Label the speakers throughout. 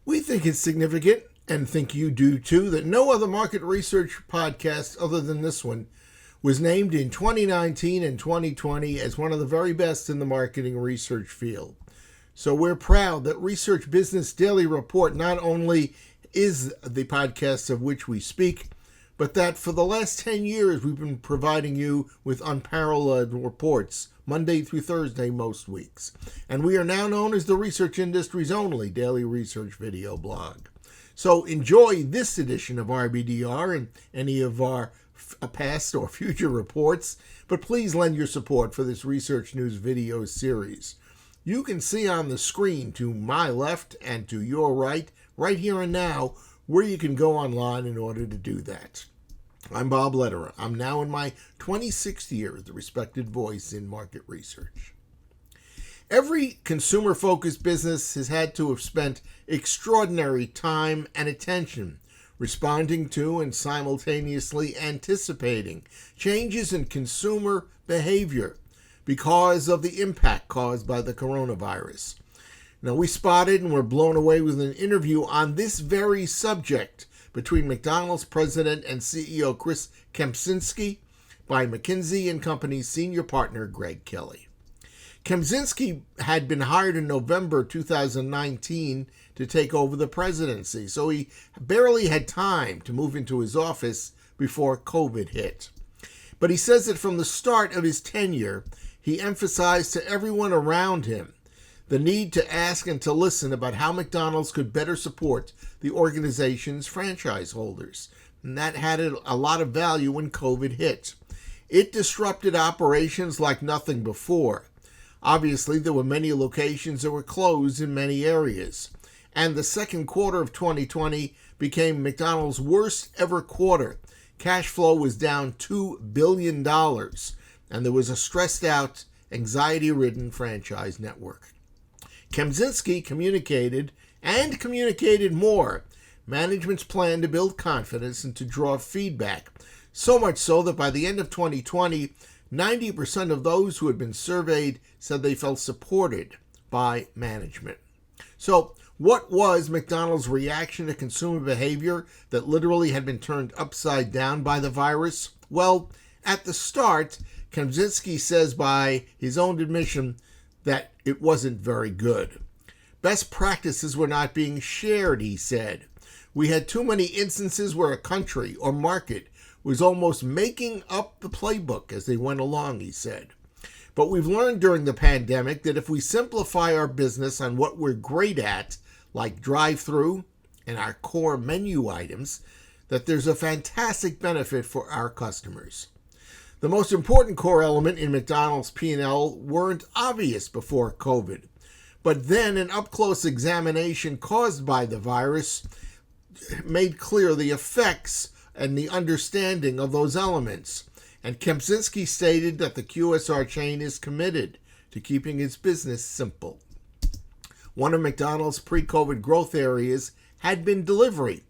Speaker 1: We think it's significant, and think you do too, that no other market research podcast other than this one was named in 2019 and 2020 as one of the very best in the marketing research field. So we're proud that Research Business Daily Report not only is the podcast of which we speak, but that for the last 10 years we've been providing you with unparalleled reports, Monday through Thursday most weeks. And we are now known as the research industry's only daily research video blog. So enjoy this edition of RBDR and any of our past or future reports, but please lend your support for this research news video series. You can see on the screen to my left and to your right here and now, where you can go online in order to do that. I'm Bob Lederer. I'm now in my 26th year as the respected voice in market research. Every consumer-focused business has had to have spent extraordinary time and attention responding to and simultaneously anticipating changes in consumer behavior because of the impact caused by the coronavirus. Now, we spotted and were blown away with an interview on this very subject between McDonald's president and CEO Chris Kempczinski by McKinsey Company's senior partner Greg Kelly. Kempczinski had been hired in November 2019 to take over the presidency, so he barely had time to move into his office before COVID hit. But he says that from the start of his tenure, he emphasized to everyone around him the need to ask and to listen about how McDonald's could better support the organization's franchise holders. And that had a lot of value when COVID hit. It disrupted operations like nothing before. Obviously, there were many locations that were closed in many areas. And the second quarter of 2020 became McDonald's worst ever quarter. Cash flow was down $2 billion. And there was a stressed out, anxiety-ridden franchise network. Kempczinski communicated more management's plan to build confidence and to draw feedback, so much so that by the end of 2020, 90% of those who had been surveyed said they felt supported by management. So, what was McDonald's reaction to consumer behavior that literally had been turned upside down by the virus? Well, at the start, Kempczinski says by his own admission that it wasn't very good. Best practices were not being shared, he said. We had too many instances where a country or market was almost making up the playbook as they went along, he said. But we've learned during the pandemic that if we simplify our business on what we're great at, like drive-through and our core menu items, that there's a fantastic benefit for our customers. The most important core element in McDonald's P&L weren't obvious before COVID, but then an up-close examination caused by the virus made clear the effects and the understanding of those elements. And Kempczinski stated that the QSR chain is committed to keeping its business simple. One of McDonald's pre-COVID growth areas had been delivery.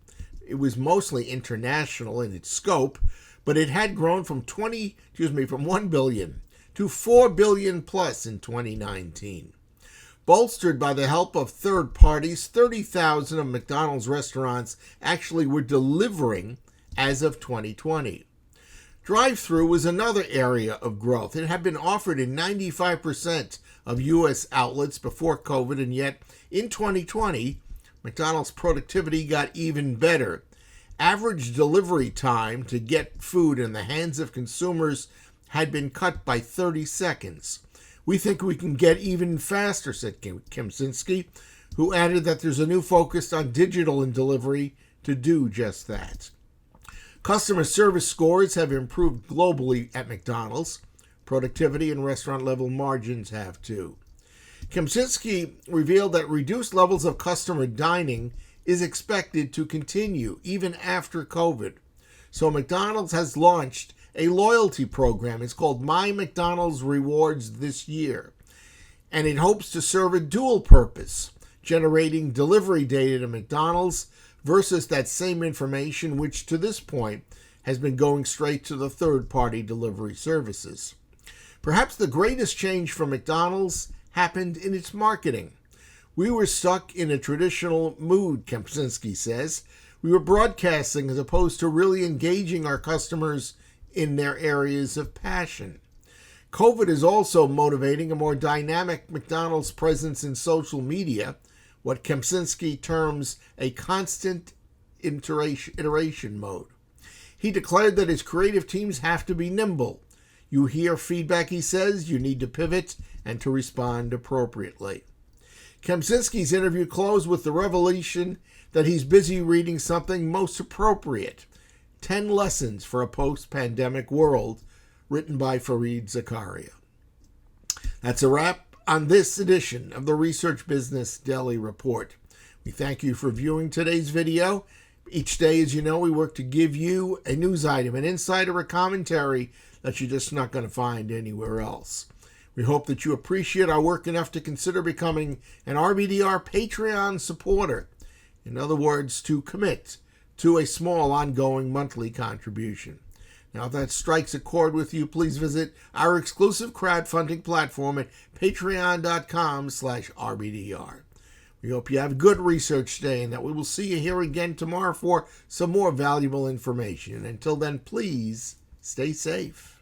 Speaker 1: It was mostly international in its scope, but it had grown from 1 billion to 4 billion plus in 2019. Bolstered by the help of third parties, 30,000 of McDonald's restaurants actually were delivering as of 2020. Drive-through was another area of growth. It had been offered in 95% of U.S. outlets before COVID, and yet in 2020, McDonald's productivity got even better. Average delivery time to get food in the hands of consumers had been cut by 30 seconds. We think we can get even faster, said Kempczinski, who added that there's a new focus on digital and delivery to do just that. Customer service scores have improved globally at McDonald's. Productivity and restaurant-level margins have too. Kempczinski revealed that reduced levels of customer dining is expected to continue even after COVID. So McDonald's has launched a loyalty program. It's called My McDonald's Rewards this year. And it hopes to serve a dual purpose, generating delivery data to McDonald's versus that same information which to this point has been going straight to the third-party delivery services. Perhaps the greatest change for McDonald's happened in its marketing. We were stuck in a traditional mood, Kempczinski says. We were broadcasting as opposed to really engaging our customers in their areas of passion. COVID is also motivating a more dynamic McDonald's presence in social media, what Kempczinski terms a constant iteration mode. He declared that his creative teams have to be nimble. You hear feedback, he says, you need to pivot and to respond appropriately. Kempczinski's interview closed with the revelation that he's busy reading something most appropriate, 10 Lessons for a Post-Pandemic World, written by Fareed Zakaria. That's a wrap on this edition of the Research Business Daily Report. We thank you for viewing today's video. Each day, as you know, we work to give you a news item, an insight, or a commentary that you're just not going to find anywhere else. We hope that you appreciate our work enough to consider becoming an RBDR Patreon supporter. In other words, to commit to a small ongoing monthly contribution. Now, if that strikes a chord with you, please visit our exclusive crowdfunding platform at patreon.com/RBDR. We hope you have a good research day and that we will see you here again tomorrow for some more valuable information. Until then, please stay safe.